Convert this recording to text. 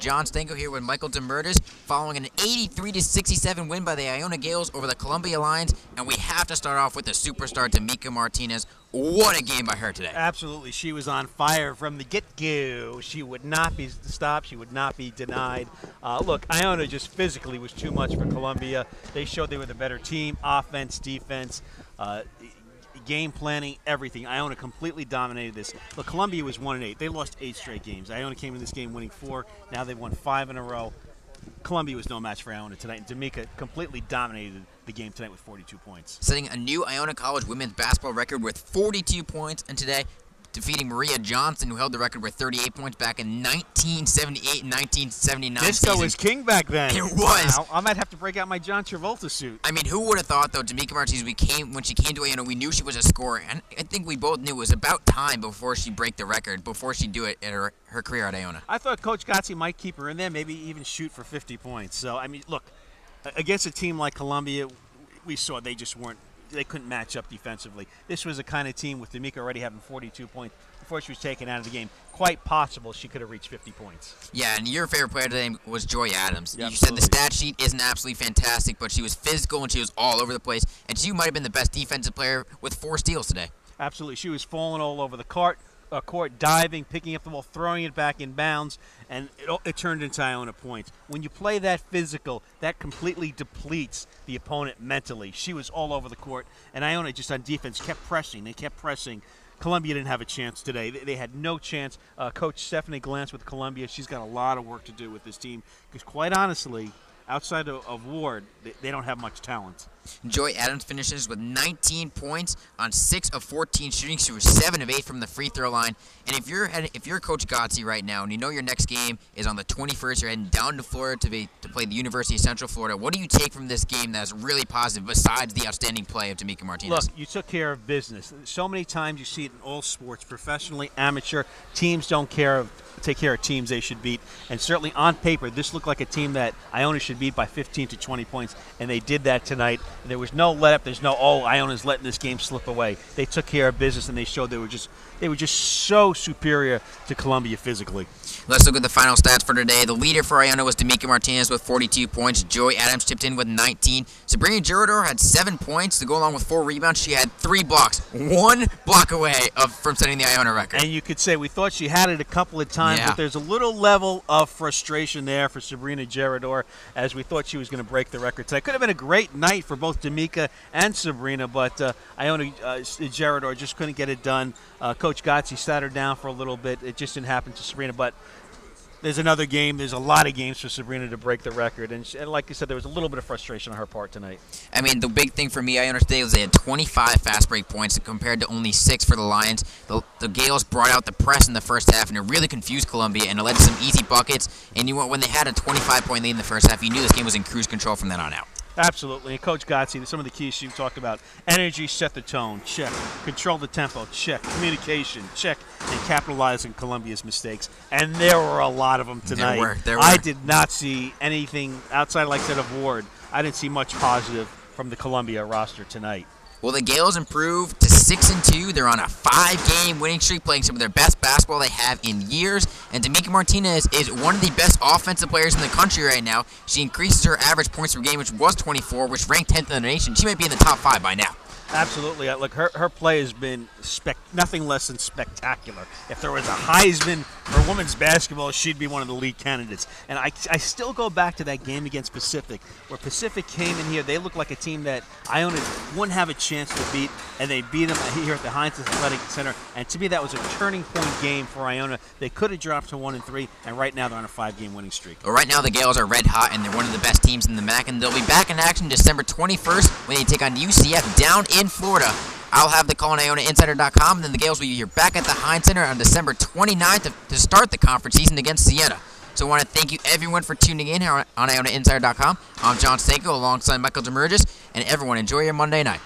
Jon Stanko here with Michael Damergis following an 83-67 win by the Iona Gaels over the Columbia Lions, and we have to start off with the superstar Damergis Martinez. What a game by her today. Absolutely. She was on fire from the get-go. She would not be stopped. She would not be denied. Look, Iona just physically was too much for Columbia. They showed they were the better team, offense, defense, game planning, everything. Iona completely dominated this. Look, Columbia was 1-8. They lost 8 straight games. Iona came in this game winning 4. Now they've won 5 in a row. Columbia was no match for Iona tonight, and Damergis completely dominated the game tonight with 42 points. Setting a new Iona College women's basketball record with 42 points, and today defeating Maria Johnson, who held the record with 38 points back in 1978 and 1979 Disco season. was king back then. It was. I might have to break out my John Travolta suit. I mean, who would have thought, though, Damergis Martinez, when she came to Iona, we knew she was a scorer, and I think we both knew it was about time before she break the record, before she do it at her career at Iona. I thought Coach Gotzi might keep her in there, maybe even shoot for 50 points. So, I mean, look, against a team like Columbia, we saw they couldn't match up defensively. This was a kind of team with Damergis already having 42 points before she was taken out of the game. Quite possible she could have reached 50 points. Yeah, and your favorite player today was Joy Adams. Yeah, you said the stat sheet isn't absolutely fantastic, but she was physical and she was all over the place, and she might have been the best defensive player with 4 steals today. Absolutely. She was falling all over the court, diving, picking up the ball, throwing it back in bounds, and it turned into Iona points. When you play that physical, that completely depletes the opponent mentally. She was all over the court, and Iona just on defense kept pressing. They kept pressing. Columbia didn't have a chance today. They had no chance. Coach Stephanie Glantz with Columbia, she's got a lot of work to do with this team because, quite honestly, outside of Ward, they don't have much talent. Joy Adams finishes with 19 points on 6 of 14 shooting. She was 7 of 8 from the free throw line. And if you're Coach Gotzi right now, and you know your next game is on the 21st, you're heading down to Florida to play the University of Central Florida. What do you take from this game that's really positive besides the outstanding play of Damergis Martinez? Look, you took care of business. So many times you see it in all sports, professionally, amateur. Teams don't take care of teams they should beat. And certainly on paper, this looked like a team that Iona should beat by 15 to 20 points, and they did that tonight. There was no let up. There's no, Iona's letting this game slip away. They took care of business, and they showed they were just so superior to Columbia physically. Let's look at the final stats for today. The leader for Iona was Damergis Martinez with 42 points. Joy Adams chipped in with 19. Sabrina Girador had 7 points to go along with 4 rebounds. She had 3 blocks, 1 block away from setting the Iona record. And you could say we thought she had it a couple of times, but there's a little level of frustration there for Sabrina Girador as we thought she was going to break the record. So it could have been a great night for both Damergis and Sabrina, but Iona Girador just couldn't get it done. Coach Gotzi sat her down for a little bit. It just didn't happen to Sabrina, but there's another game. There's a lot of games for Sabrina to break the record. And like you said, there was a little bit of frustration on her part tonight. I mean, the big thing for me, Iona today, was they had 25 fast break points compared to only 6 for the Lions. The Gaels brought out the press in the first half, and it really confused Columbia, and it led to some easy buckets. And when they had a 25-point lead in the first half, you knew this game was in cruise control from then on out. Absolutely. And Coach Gotzi, some of the keys you talked about: energy, set the tone, check; control the tempo, check; communication, check; and capitalize on Columbia's mistakes. And there were a lot of them tonight. There were. I did not see anything outside, like I said, of Ward. I didn't see much positive from the Columbia roster tonight. Well, the Gaels improved to 6-2. They're on a 5-game winning streak, playing some of their best basketball they have in years. And Damergis Martinez is one of the best offensive players in the country right now. She increases her average points per game, which was 24, which ranked 10th in the nation. She might be in the top 5 by now. Absolutely. Look, her play has been nothing less than spectacular. If there was a Heisman for women's basketball, she'd be one of the lead candidates. And I still go back to that game against Pacific, where Pacific came in here. They looked like a team that Iona wouldn't have a chance to beat, and they beat them here at the Heinz Athletic Center. And to me, that was a turning point game for Iona. They could have dropped to 1-3, and right now they're on a 5-game winning streak. Well, right now the Gaels are red hot, and they're one of the best teams in the MAC, and they'll be back in action December 21st when they take on UCF down in Florida. I'll have the call on IonaInsider.com, and then the Gaels will be here back at the Heinz Center on December 29th to start the conference season against Siena. So I want to thank you, everyone, for tuning in here on IonaInsider.com. I'm Jon Stanko alongside Michael Damergis, and everyone, enjoy your Monday night.